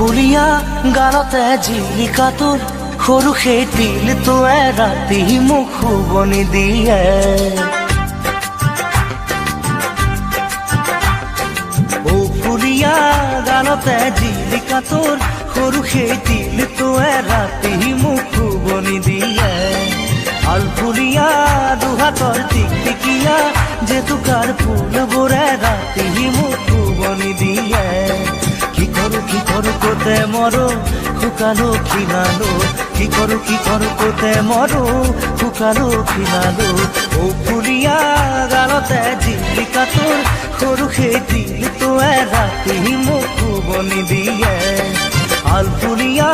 ফুলিয়া গালতে জিলিকাটোৰ সৰু সেই তিলটোৱে ৰাতি মোক শুবনি দিয়ে। ও ফুলিয়া গালতে জিলিকাটোৰ সৰু সেই তিলটোৱে ৰাতি মোক শুবনি দিয়ে। আলফুলিয়া দুহাতৰ টিকটিকিয়া জেতুকাৰ ফুলবোৰে ৰাতি মোক শুবনি দিয়ে। কি কৰো কোতে মৰো শুকালো খিনালো, কি কৰো কোতে মৰো শুকালো খিনালো। ও ফুলিয়া গালতে জিলিকাটোৰ সৰু সেই তিলটোৱে ৰাতি মোক শুবনি দিয়ে। আলফুলিয়া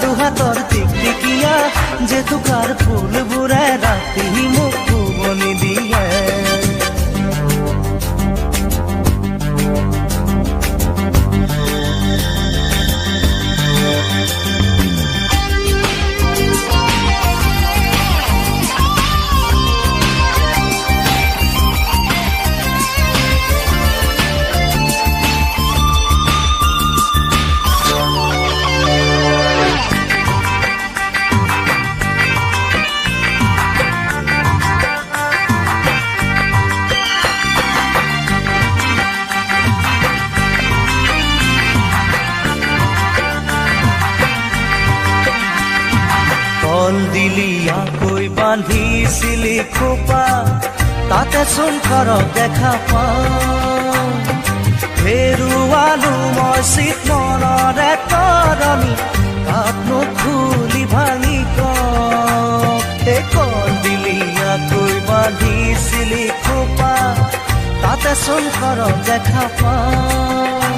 দুহাতৰ টিকটিকিয়া জেতুকাৰ ফুলবোৰে ৰাতি মোক শুবনি দিয়ে। কলদিলিয়াকৈ বান্ধিছিলি খোপা, তাতে চোন কৰক দেখা পাওঁ। হেৰুৱালো মই চিত মনৰে তৰণি, তাতনো খুলি ভাঙি কওঁ। এই কলদিলিয়াকৈ বান্ধিছিলি খোপা, তাতে চোন কৰক দেখা পাওঁ।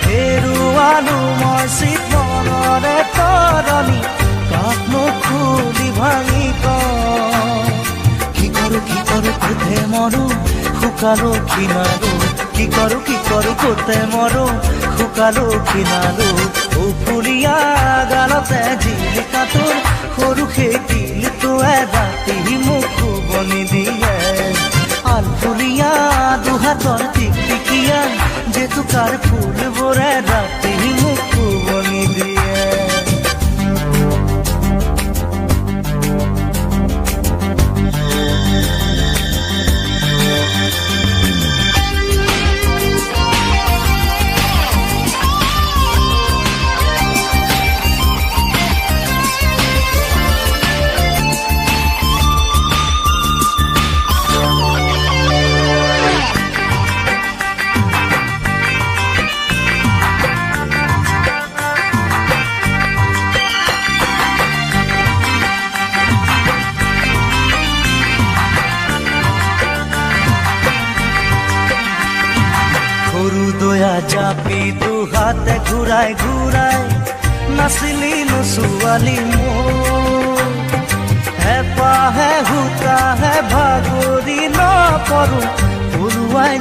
হেৰুৱালো মই চিত মনৰে তৰণি, তাতনো খুলি ভাঙি কওঁ। কি কৰো কোতে মৰো শুকালো খিনালো, কি কৰো কোতে মৰো শুকালো খিনালো। ও ফুলিয়া গালতে জিলিকাটোৰ সৰু সেই তিলটোৱে ৰাতি মোক শুবনি দিয়ে। আলফুলিয়া দুহাতৰ টিকটিকিয়া জেতুকাৰ ফুলবোৰে ৰাতি মোক শুবনি দিয়ে। সৰু দয়া জাপি দুহাতে ঘূৰাই ঘূৰাই নাচিলি ছোৱালী মোৰ। হেঁপাহে হুতাহে ভাগৰি নপৰো, পৰুৱাই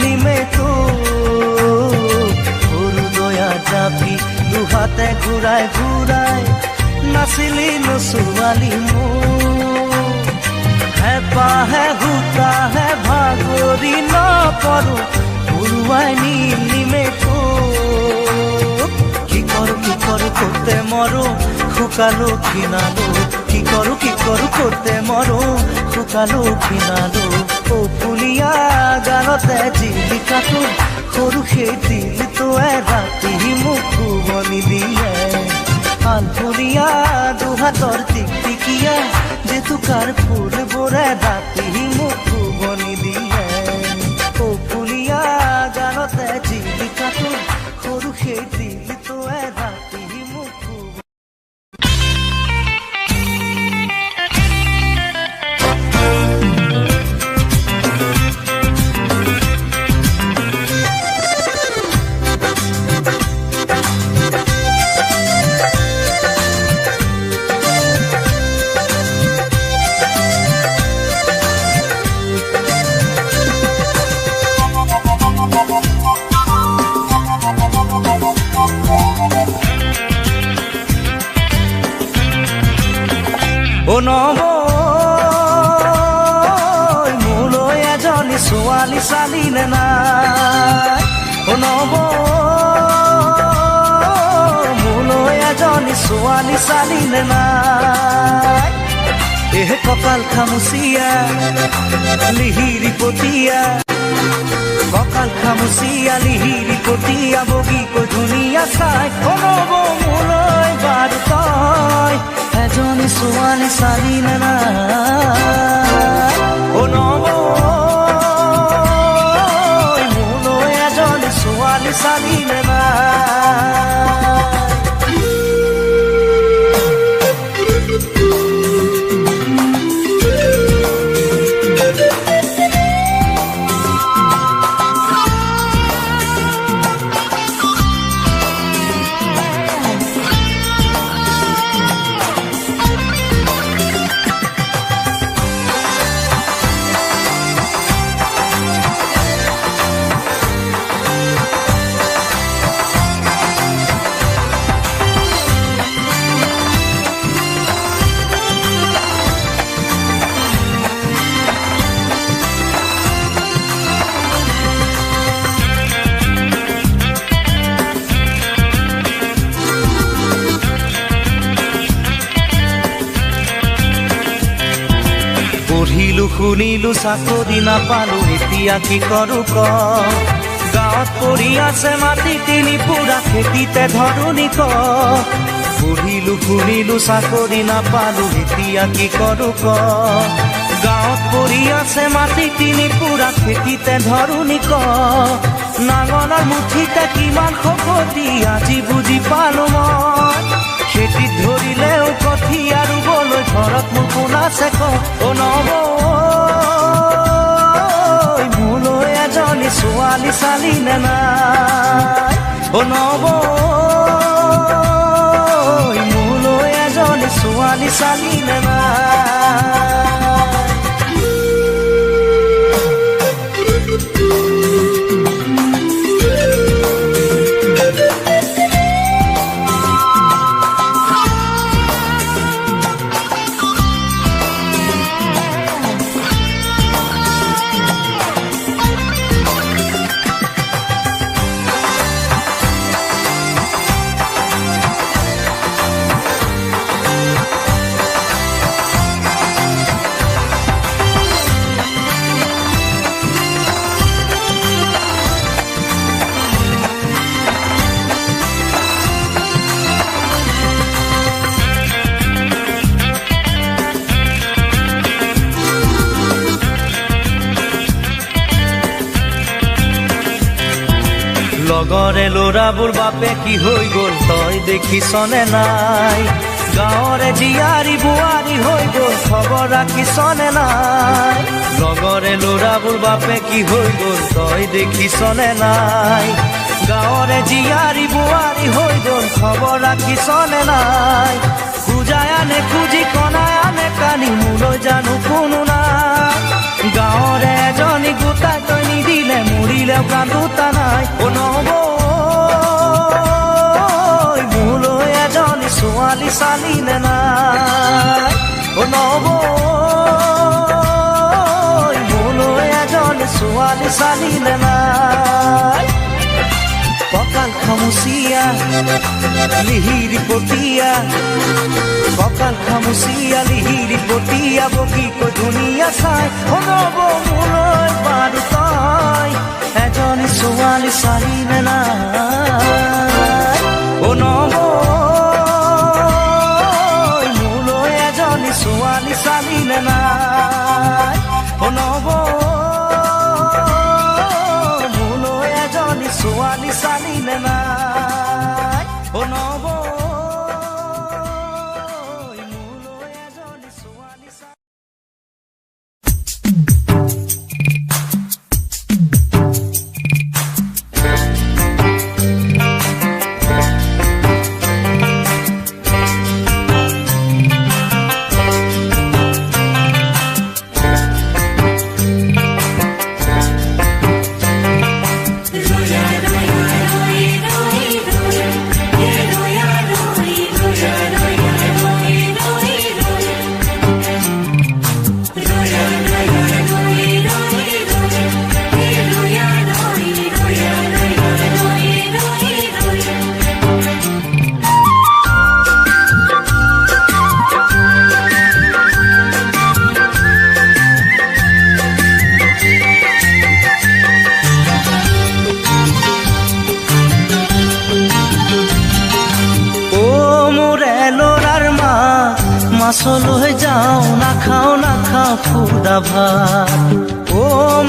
নিমে তো। সৰু দয়া জাপি দুহাতে ঘূৰাই ঘূৰাই নাচিলি ছোৱালী মোৰ। হেঁপাহে হুতাহে ভাগৰি নপৰো, পৰুৱাই নিমে তো। কি কৰো কোতে মৰো শুকালো খিনালো, কি কৰো কোতে মৰো শুকালো খিনালো। ও ফুলিয়া গালতে জিলিকাটোৰ সৰু সেই তিলটোৱে ৰাতি মোক শুবনি দিয়ে। আলফুলিয়া দুহাতৰ টিকটিকিয়া জেতুকাৰ ফুলবোৰে ৰাতি মোক শুবনি দিয়ে। ও ফুলিয়া গালতে জিলিকাটোৰ সৰু সেই তিলটোৱে ৰাতি মোক শুবনি। ও নব মোলৈ এজনী ছোৱালী চালি নে নাই। ও নব ছোৱালী চালি নে নাই এহে কপাল খামুচিয়া লিহিৰি পতিয়া ককাল খামুচিয়া লিহিৰি পতিয়া বগীকৈ ধুনীয়া চাই কব মোলৈ বাৰু তই এজনী ছোৱালী চালি নে নাই মোলৈ এজনী ছোৱালী চালি নে নাই শুনিলো চাকৰি নাপালো এতিয়া কি কৰো ক গাঁৱত পৰি আছে মাটি তিনি পুৰা খেতিতে ধৰণি ক পঢ়িলো শুনিলো চাকৰি নাপালো এতিয়া কি কৰো ক গাঁৱত পৰি আছে মাটি তিনি পুৰা খেতিতে ধৰণি ক নাঙলৰ মুঠিতে কিমান শকতি আজি বুজি পালো মই খেতিত ধৰিলেও কঠীয়া ৰুবলৈ ঘৰত মোৰ কোন আছে ক মোলৈ এজনী ছোৱালী চালি নে নাই মোলৈ এজনী ছোৱালী চালি নে নাই লগৰে ল'ৰাবোৰ বাপে কি হৈ গ'ল তই দেখিছনে নাই গাঁৱৰে জীয়াৰী বোৱাৰী হৈ গ'ল খবৰ ৰাখিছনে নাই লগৰে ল'ৰাবোৰ বাপে কি হৈ গ'ল তই দেখিছনে নাই গাঁৱৰে জীয়াৰী বোৱাৰী হৈ গ'ল খবৰ ৰাখিছনে নাই খুজাই আনে খুজি কণাই আনে কানি মোলৈ জানো কোনো নাই গাঁৱৰে এজনী গোটাই তই নিদিলে মৰিলেও কান্দোতা নাই মোলৈ এজনী ছোৱালী চালি নে নাই মোলৈ এজনী ছোৱালী চালি নে নাই ককাল খামুচিয়া লিহিৰি পতিয়া ককাল খামুচিয়া লিহিৰি পতিয়া বগীকৈ ধুনীয়া চাই মোলৈ বাৰু তই এজনী ছোৱালী চালি নে নাই মোলৈ এজনী ছোৱালী চালি নে নাই মোলৈ এজনী ছোৱালী চালি নে নাই মোলৈ এজনী ছোৱালী চালি Roya, roya, roya, roya. মাছলৈ যাওঁ নাখাওঁ খুদা ভাত। অ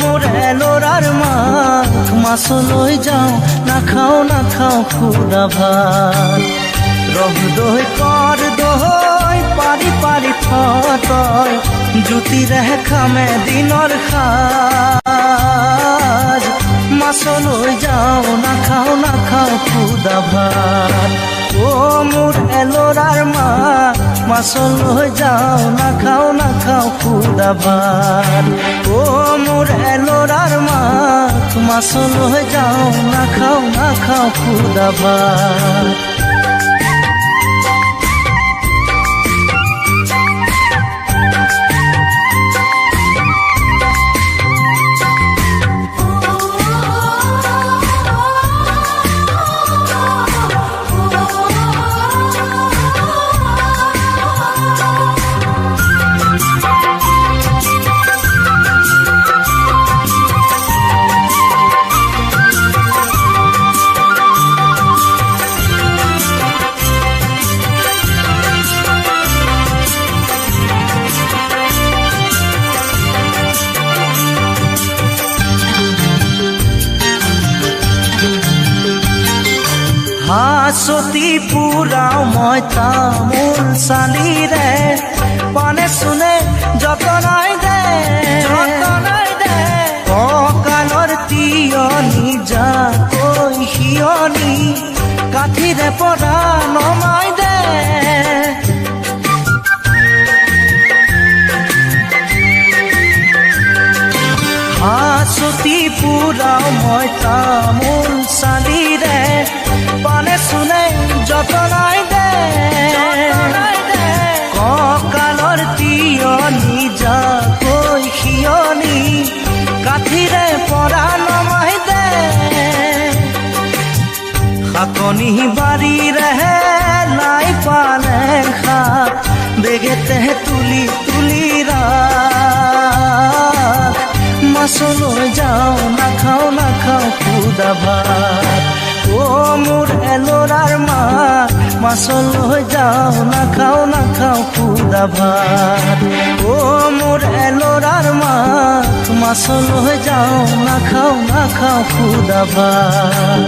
মোৰ এলোৰাৰ মাক, মাছলৈ যাওঁ নাখাওঁ খুদা ভাত। ৰহ দৈ কৰ দৈ পাৰি পাৰি থয়, জুতিৰে খামে দিনৰ সাজ। মাছলৈ যাওঁ নাখাওঁ খুদা ভাত। অ মোৰ এলোৰাৰ মাক, মাছলৈ যাওঁ নাখাওঁ খুদা ভাত। অ মোৰ এলোৰাৰ মাক, মাছলৈ যাওঁ নাখাওঁ খুদা ভাত। হাঁচতি পুৰাও মই তামোল চালিৰে, পানে চুনে যতনাই দে কঁকালৰ তিয়নি যাকৈ সিয়নি, কাঠিৰে পৰা নমাই দে। হাঁচতি পুৰাও মই তামোল চালিৰে, পানে চুনে যতনাই দে কঁকালৰ তিয়নি যাকৈ সিয়নি, কাঠিৰে পৰা নমাই দে। শাকনি বাৰীৰে লাই পালেং শাক, বেগেতে তুলি তুলি ৰাখ। মাছলৈ যাওঁ নাখাওঁ খুদা ভাত। অ মোৰ এলোৰাৰ মাক, মাছলৈ যাওঁ নাখাওঁ খুদা ভাত। অ মোৰ এলোৰাৰ মাক, মাছলৈ যাওঁ নাখাওঁ খুদা ভাত।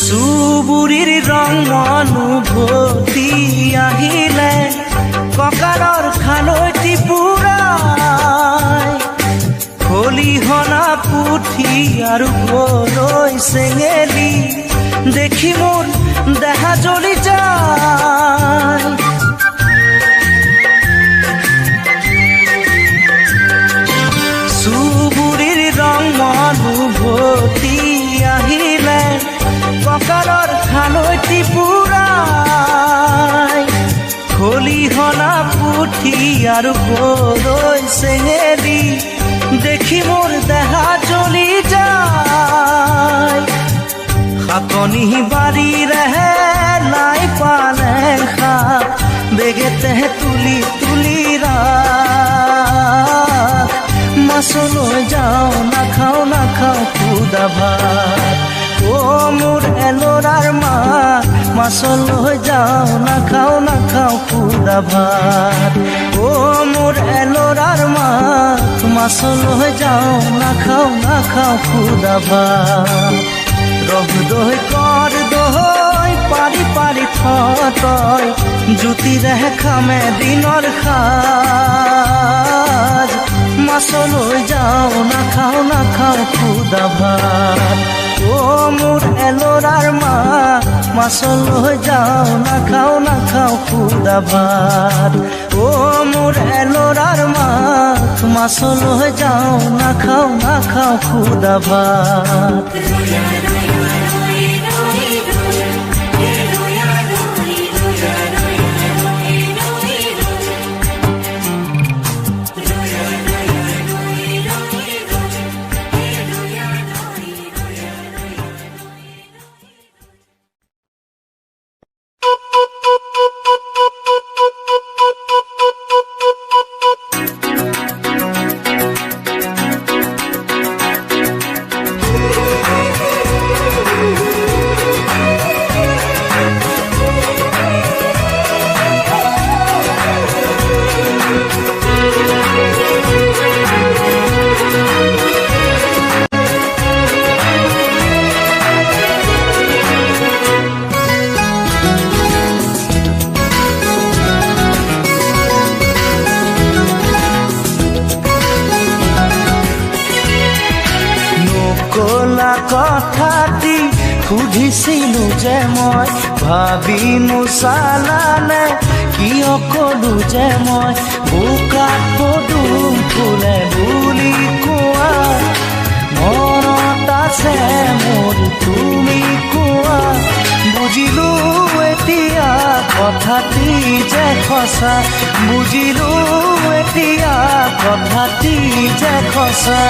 চুবুৰীৰ ৰং অনুভূতি আহিলে, কঁকালৰ খালৈটি পুৰাই, খলিহনা পুঠি আৰু গৰৈ চেঙেলী, দেখি মোৰ দেহা জ্বলি যায়। চুবুৰীৰ ৰং অনুভূতি আহিলে, কঁকালৰ খালৈটি পুৰাই, খলিহনা পুঠি আৰু গৰৈ চেঙেলী, দেখি মোৰ দেহা জ্বলি যায়। শাকনি বাৰীৰে লাই পালেং শাক, বেগেতে তুলি তুলি ৰাখ। মাছলৈ যাওঁ নাখাওঁ খুদা ভাত। অ মোৰ এলোৰাৰ মাক, মাছলৈ যাওঁ নাখাওঁ খুদা ভাত। অ মোৰ এলোৰাৰ মাক, মাছলৈ যাওঁ নাখাওঁ খুদা ভাত। ৰহ দৈ কৰ দৈ পাৰি পাৰি থয়, জুতিৰে খামে দিনৰ সাজ। মাছলৈ যাওঁ নাখাওঁ খুদা ভাত। অ মোৰ এলোৰাৰ মাক, মাছলৈ যাওঁ নাখাওঁ খুদা ভাত অ' মোৰ ল'ৰাৰ মাক মাছলৈ যাওঁ নাখাওঁ খুদা ভাত কথাটি সুধিছিলো যে মই ভাবি নোচালানে কিয় কলো যে মই বোকাত পদুম ফুলে বুলি কোৱা মনত আছে মোৰ তুমি কোৱা বুজিলো এতিয়া কথাটি যে সঁচা বুজিলো এতিয়া কথাটি যে সঁচা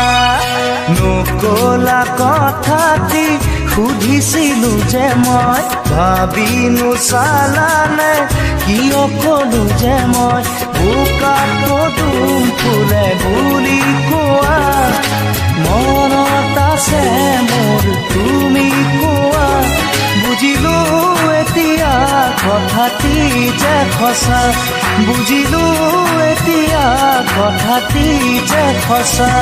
নকলা কথাটি সুধিছিলো যে মই ভাবি নোচালানে কিয় কলো যে মই বোকাত পদুম ফুলে বুলি কোৱা মনত আছে মোৰ তুমি কোৱা বুজিলো এতিয়া কথাটি যে সঁচা বুজিলো এতিয়া কথাটি যে সঁচা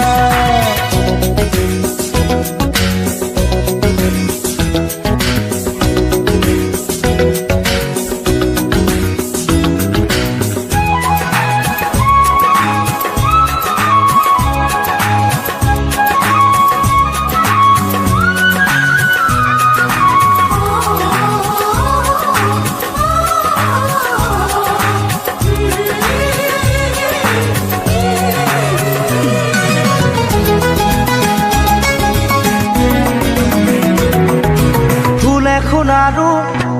আৰু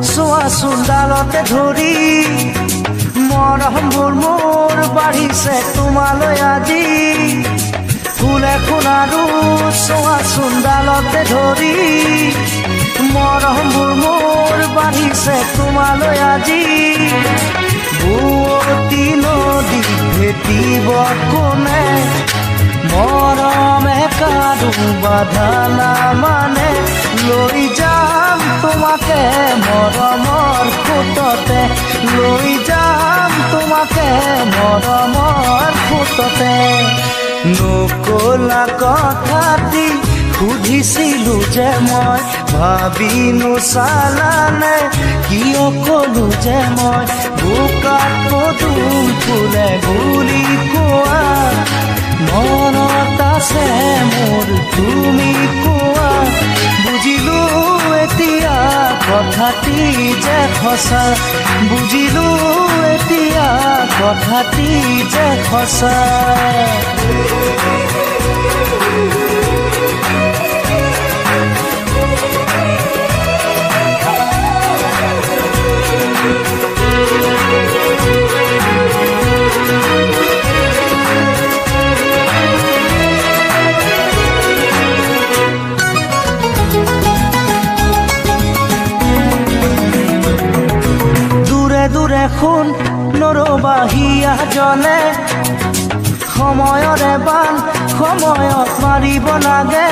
চোৱাচোন ডালতে ধৰি মৰমবোৰ মোৰ বাঢ়িছে তোমালৈ আজি ফুল এখন আৰু চোৱাচোন ডালতে ধৰি মৰমবোৰ মোৰ বাঢ়িছে তোমালৈ আজি বুৱতী নদী ভেটিব কোনে মৰমে কাৰো বাধা নামানে লৈ যাম তোমাকে মৰমৰ খুঁটতে লৈ যাম তোমাকে মৰমৰ খুঁটতে নকলা কথাটি সুধিছিলো যে মই ভাবি নোচালানে কিয় কলো যে মই বোকাত পদুম ফুলে বুলি কোৱা মনত আছে মোৰ তুমি কোৱা বুজিলো এতিয়া কথাটি যে সঁচা বুজিলো এতিয়া কথাটি যে সঁচা দূৰে শুন নৰবাহিয়া জনে সময়ৰে বান সময়ত মাৰিব লাগে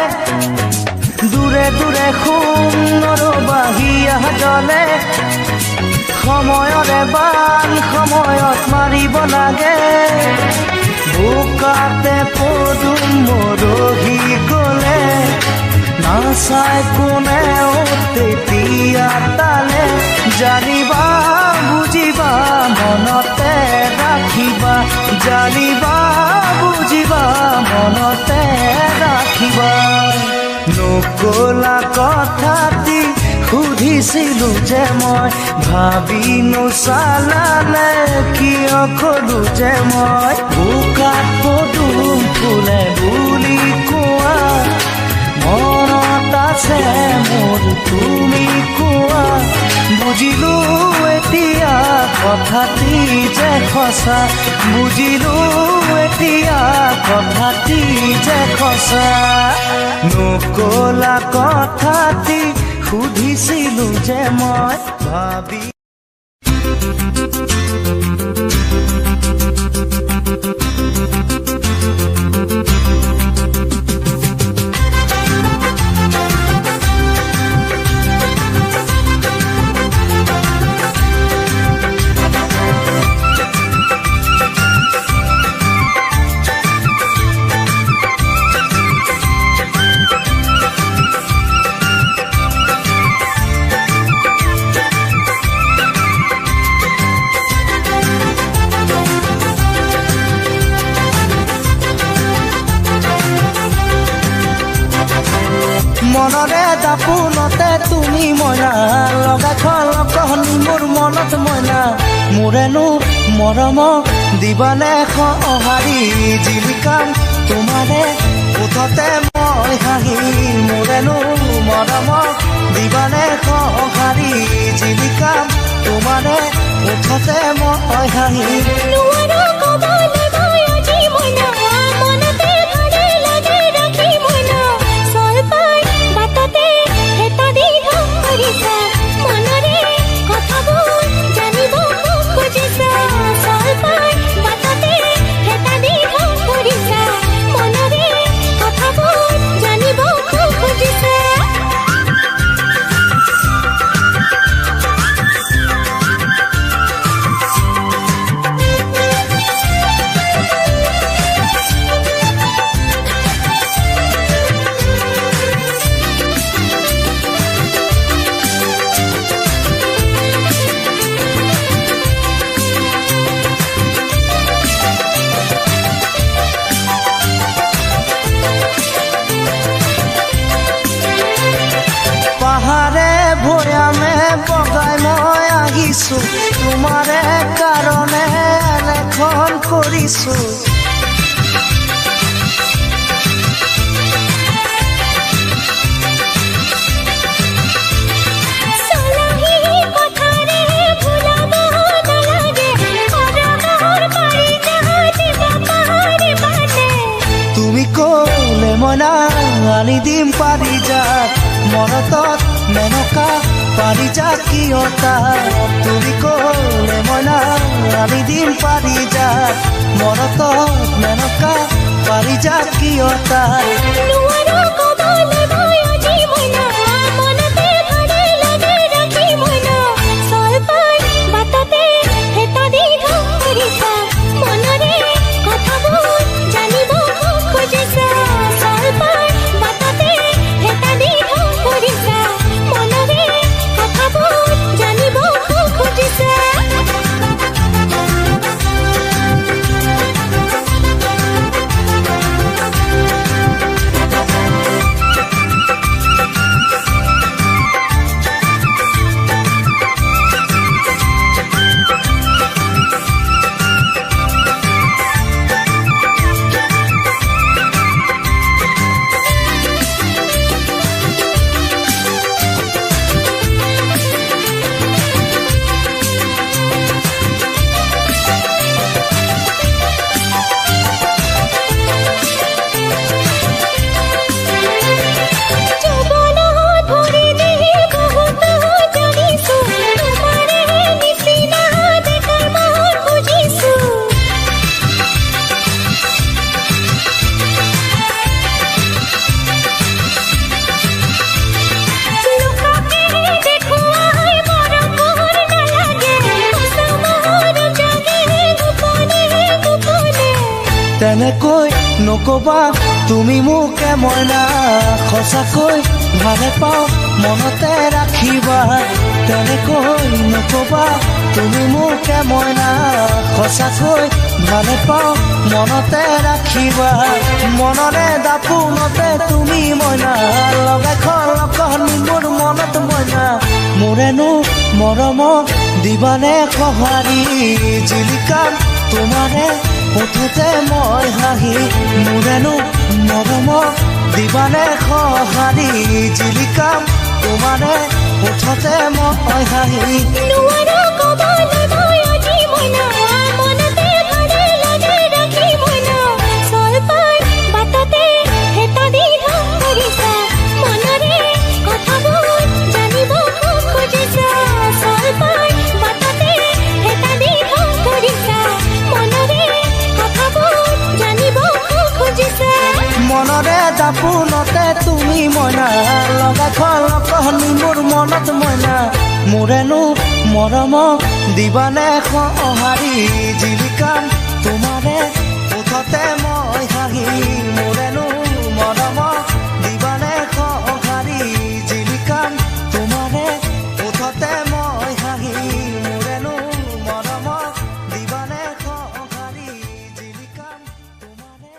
দূৰে শুন নৰবাহিয়া জনে সময়ৰে বান সময়ত মাৰিব লাগে বোকাতে পদুম মৰহি গ'লে নাচাই কোনেও তেতিয়া তালে জানিবা বুজিবা মনতে ৰাখিবা জানিবা বুজিবা মনতে ৰাখিবা নকলা কথাটি সুধি সুধিছিলো যে মই ভাবি নোচালানে কিয় কলো যে মই বোকাত পদুম ফুলে বুলি কোৱা মনত আছে মোৰ তুমি কোৱা বুজিলো এতিয়া কথাটি যে সঁচা বুজিলো এতিয়া কথাটি যে সঁচা নকলা কথাটি সুধিছিলো যে মই ভাবি মনৰে দাপোনতে তুমি মইনা লগাই থলকনি মোৰ মনত মইনা মোৰেনো মৰমক দিবানে সঁহাৰি জিলিকাম তোমাৰে ওঠতে মই হাঁহি মোৰেনো মৰমক দিবানে সঁহাৰি জিলিকাম তোমাৰে ওঠতে মই হাঁহি বগাই মই আহিছো তোমাৰে কাৰণে লেখন কৰিছো তুমি কলে মইনা আনি দিম পাৰিজাত মনতত মেনকা পাৰিজাতীয়তা তুমি কলে মইনা আনি দিম পাৰিজাত মনতত মেনকা পাৰিজাতীয়তা তেনেকৈ নকবা তুমি মোকে মইনা সঁচাকৈ ভালে পাওঁ মনতে ৰাখিবা তেনেকৈ নকবা তুমি মোকে মইনা সঁচাকৈ ভালে পাওঁ মনতে ৰাখিবা মনৰে দাপোনতে তুমি মইনা লগাই খলকনি মোৰ মনত মইনা মৰমক দিবানে সঁহাৰি জিলিকাম তোমাৰে ওঠতে মই হাঁহি মোৰেনো মৰমক দিবানে সঁহাৰি জিলিকাম তোমাৰে ওঠতে মই হাঁহি নোৱাৰো ক'বলৈ মই আজি মনা মনতে ভালে লাগে ৰাখি মনা চল পাই বাটতে হেতা দি ধৰিছা মনৰে কথাবোৰ জানিব খুজিছা চল পাই বাটতে হেতা দি ধৰিছা মনৰে কথাবোৰ জানিব খুজিছা মনৰে দাপোনতে তুমি মইনা লগাই খলকনি মোৰ মনত মইনা মোৰেনো মৰমক দিবানে সঁহাৰি জিলিকাম তোমাৰে ওঠতে মই হাঁহি মোৰেনো মৰমক দিবানে সঁহাৰি জিলিকাম তোমাৰে ওঠতে মই হাঁহি মোৰেনো মৰমক দিবানে সঁহাৰি জিলিকাম তোমাৰে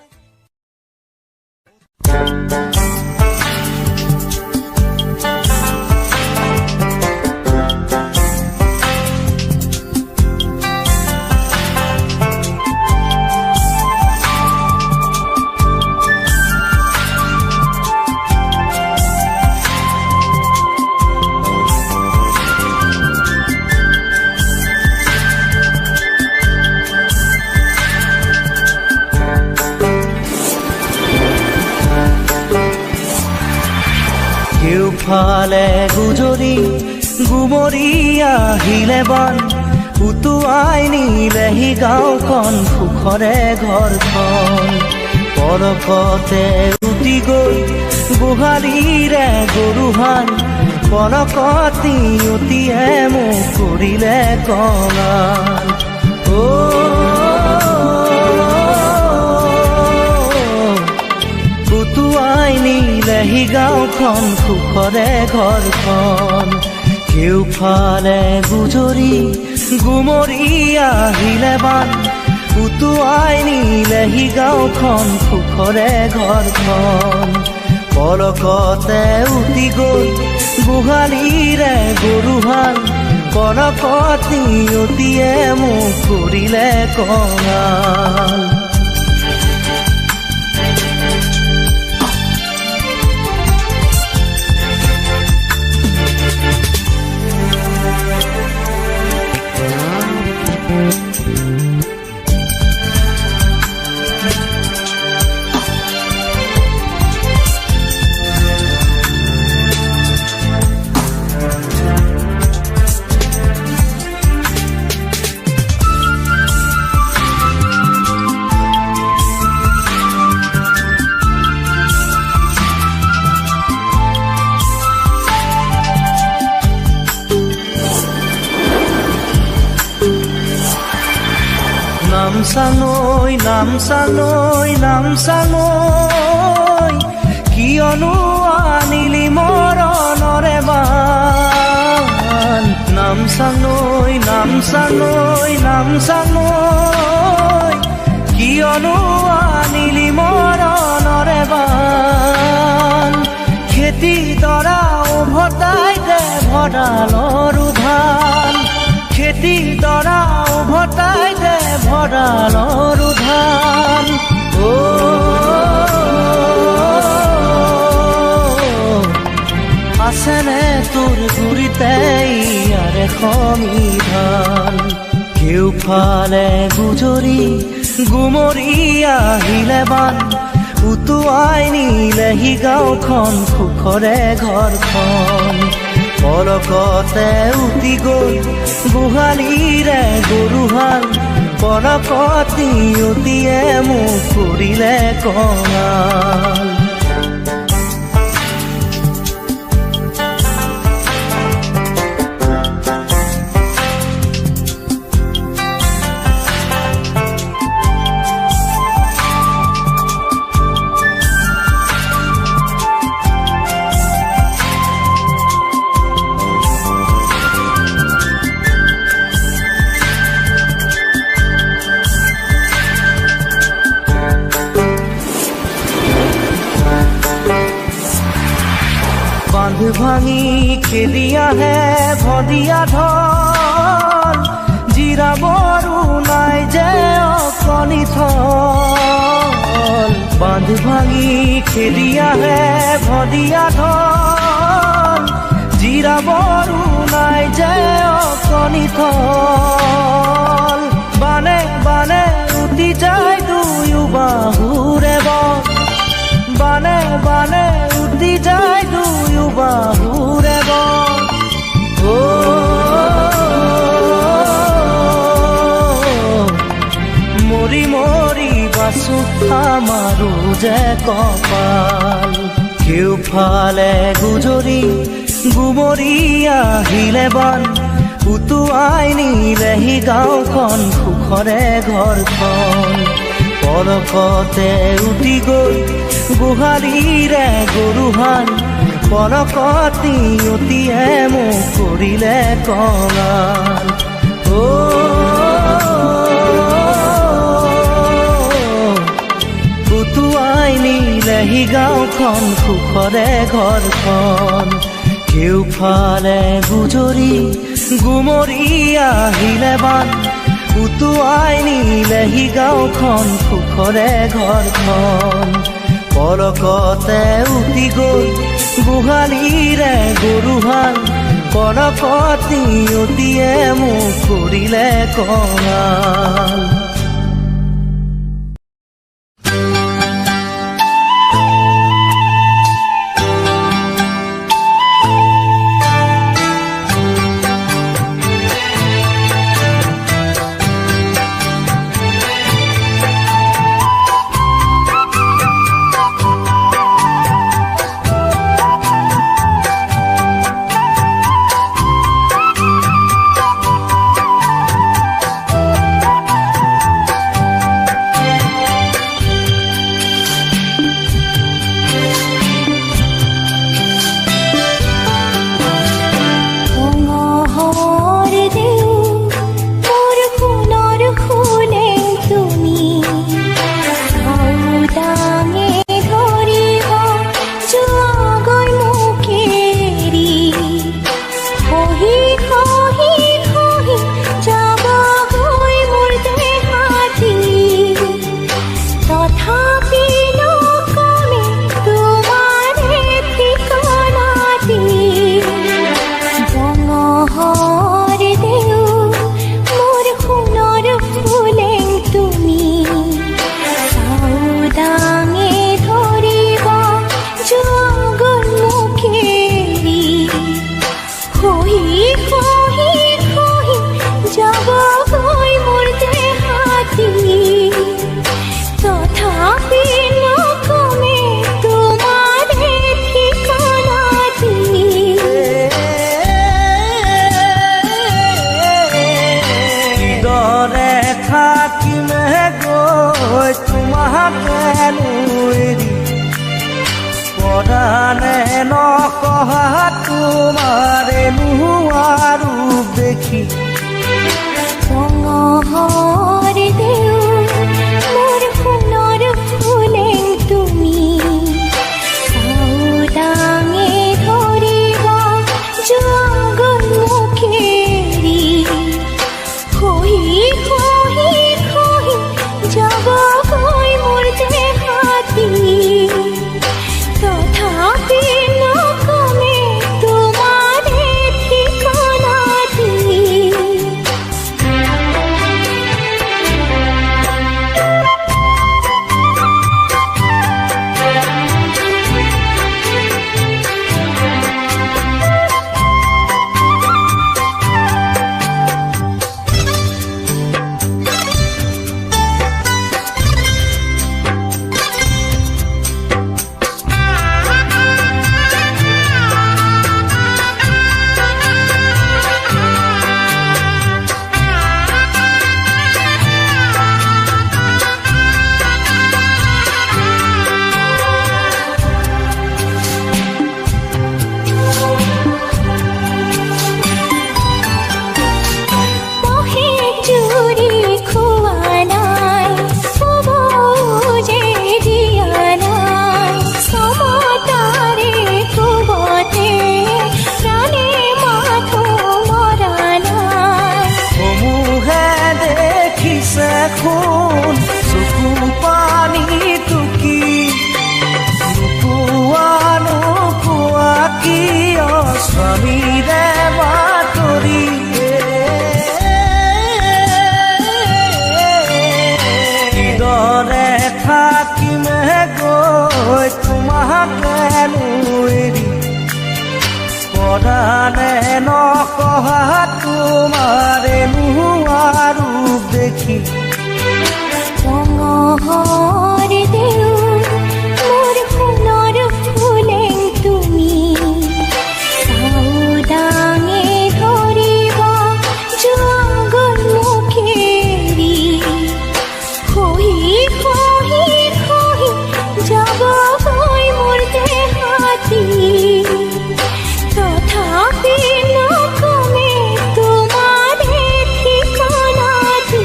কেউফালে গুজৰি গুমৰি আহিলে বান উটুৱাই নিলেহি গাঁওখন সুখৰে ঘৰখন পলকতে উটি গৈ গোহালিৰে গৰুহাল পলকতি উটিয়ে মোক কৰিলে কঙাল উটুৱাই নিলেহি গাঁওখন সুখৰে ঘৰখন কেউফালে গুজৰি গুমৰি আহিলে বান উটুৱাই নিলেহি গাঁওখন সুখৰে ঘৰখন পলকতে উটি গৈ গোহালিৰে গৰুহাল পলকতি উটিয়ে মোক কৰিলে কঙাল নামচাঙৈ কিয়নো আনিলি মৰণৰে বান নামচাঙৈ কিয়নো আনিলি মৰণৰে বান খেতি দৰা উভতাই দে ভঁৰালৰ ধান খেতি দৰা উভতাই দে ভঁৰালৰ ধান আছেনে তোৰ গুৰিতে ইয়াৰে সমিধান কেউফালে গুজৰি গুমৰি আহিলে বান উটুৱাই নিলেহি গাঁওখন সুখৰে ঘৰখন পলকতে উটি গৈ গোহালিৰে গৰুহাল পলকতি উটিয়ে মোক কৰিলে কঙাল খেলি আহে ভদিয়া ঢল জিৰাবৰো নাই যে অকণি থল বান্ধ ভাঙি খেলি আহে ভদিয়া ঢল জিৰাবৰো নাই যে অকণি থল বানে বানে উঠি যায় দুয়ো বাহুৰে বন বানে বানে উঠি যায় দুয়ো বাহুৰে বন মৰি মৰি বাচো আমাৰো যে কপাল কেওফালে গুজৰি গুমৰি আহিলে বান উটুৱাই নিলেহি গাঁওখন সুখৰে ঘৰখন পলকতে উঠি গৈ গোহালিৰে গৰুহাল পলকতি অতিয়ে মোক কৰিলে কঙাল উটুৱাই নিলেহি গাঁওখন সুখৰে ঘৰখন কেওফালে গুজৰি গুমৰি আহিলে বান উটুৱাই নিলেহি গাঁওখন সুখৰে ঘৰখন পলকতে উঠি গৈ গোহালিৰে গৰুহাল পলকতি অতিয়ে মোক কৰিলে কঙাল পৰাণে নকহা তোমাৰে নোৱাৰো দেখি হৰে দেউ মোৰ সোণৰ ফুলেং তুমি চাউদাঙে ধৰিব জগন মুখেৰি খহি খহি খহি যাবগৈ মোৰ দেহাতী তথাপি নকমে তোমাৰে ঠিকনাটি দেখি ৰঙৰ দেউ মোৰ সোণৰ ফুলেং তুমি চাউদাঙে ধৰিব যোৱা মুখেৰি খহি খহি খহি যাবগৈ মোৰ দেহাতী তথাপি নকমে তোমাৰে ঠিকনাটি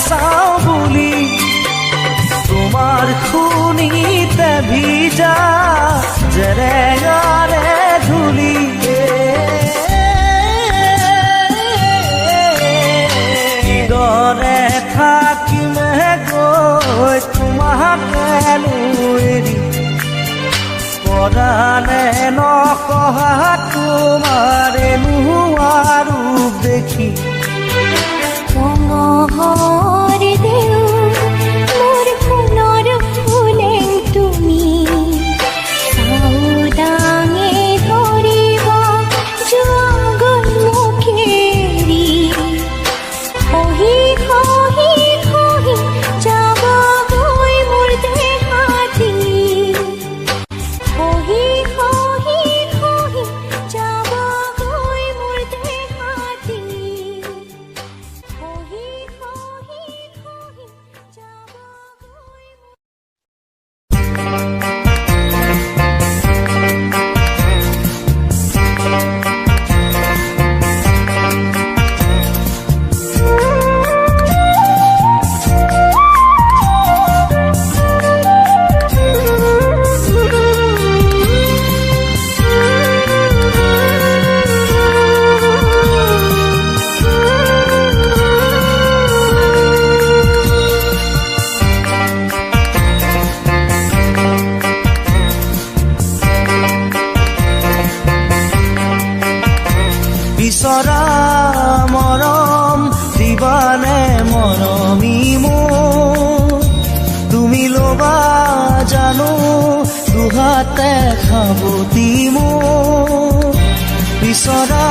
চাওঁ বুলি তোমাৰ খুনিতে ভিজা জেৰেঙাৰে ধূলি কিদৰে থাকিমে গৈ তোমাকে এৰি পৰাণে নকহা তোমাৰে নোৱাৰ ৰূপ দেখি ৰঙৰ দেউ মোৰ সোণৰ ফুলেং তুমি চাউদাঙে ধৰিব যোৱা মুখেৰি খহি খহি খহি যাবগৈ মোৰ দেহাতী খহি খহি খহি যাবগৈ মোৰ দেহাতী খহি খহি খহি যাবগৈ বিচৰা মৰম দিবানে মৰমী মোৰ তুমি ল'বা জানো দুহাতে খাবতি মোৰ বিচৰা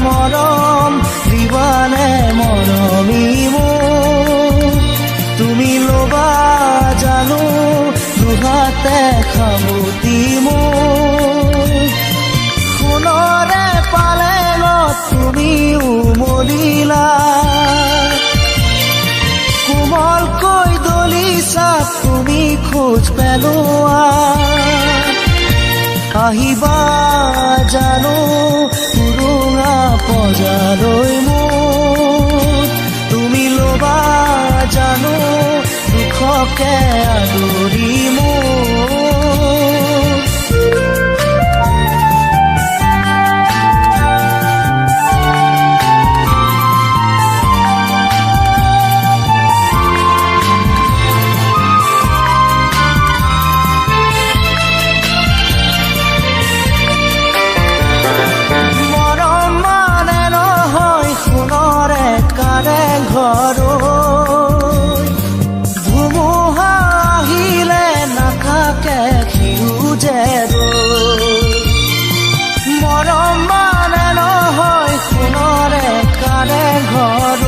মৰম দিবানে মৰমী মোৰ তুমি ল'বা জানো দুহাতে খাবতি মোৰ সোণৰে পালেঙত তুমি উমলিলা কোমলকৈ দলিছা তুমি খোজ পেলোৱা আহিবা জানো পুৰুঙা পজালৈ মোৰ তুমি ল'বা জানো দুখকে আদৰি মোৰ ধুমুহা আহিলে নাথাকে সেউজে মৰম মানে নহয় সোণৰে কাৰে ঘৰ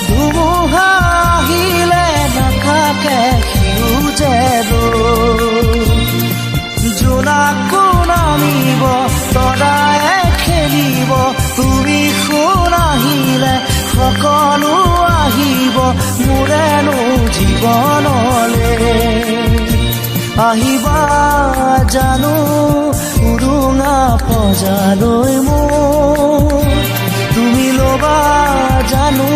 ধুমুহা আহিলে নাথাকে সেউজে জোনাকো নামিব তৰাই খেলিব তুমি সোণ আহিলে সকলো আহিব মোৰেনো জীৱনলে আহিবা জানো উৰুঙা পজালৈ মোৰ তুমি ল'বা জানো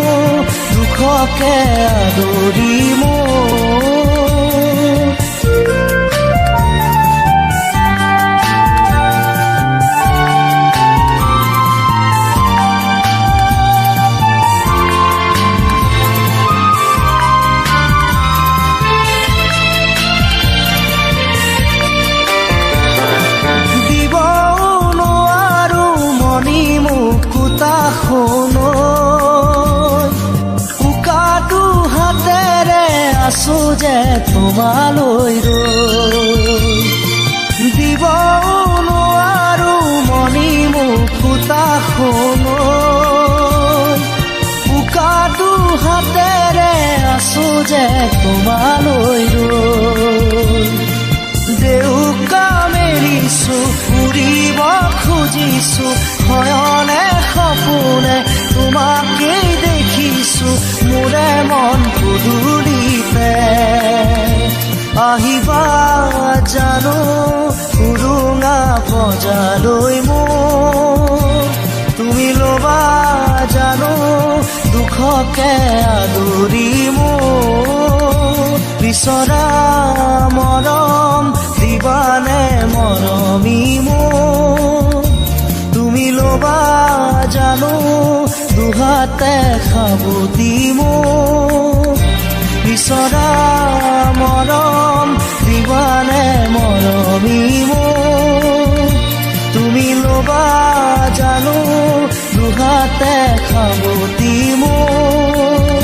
দুখকে আদৰি মোৰ উকাটো হাতেৰে আছো যে তোমালৈ দিব নোৱাৰো মনি মুকুতা উকাটো হাতেৰে আছো যে তোমালৈ দেউকা মেলিছো ফুৰিব খুজিছো শয়নে সপোনে তোমাকেই দেখিছো মোৰে মন পদূলিতে আহিবা জানো উৰুঙা পজালৈ মোৰ তুমি ল'বা জানো দুখকে আদৰি মোৰ বিচৰা মৰম দিবানে মৰমি মোৰ তুমি ল'বা জানো দুহাতে সাবতি মোৰ বিচৰা মৰম দিবানে মৰমি মোৰ তুমি ল'বা জানো দুহাতে সাবতি মোৰ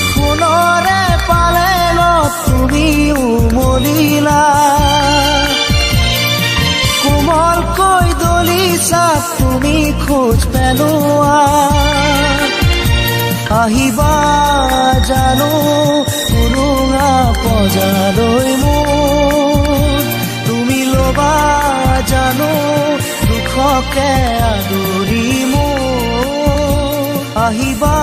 সোণৰে পালে ন তুমি উমলিলা কোমলকৈ দলিছা তুমি খোজ পেলোৱা আহিবা জানো উৰুঙা পজালৈ মোৰ তুমি ল'বা জানো দুখকে আদৰি মোৰ আহিবা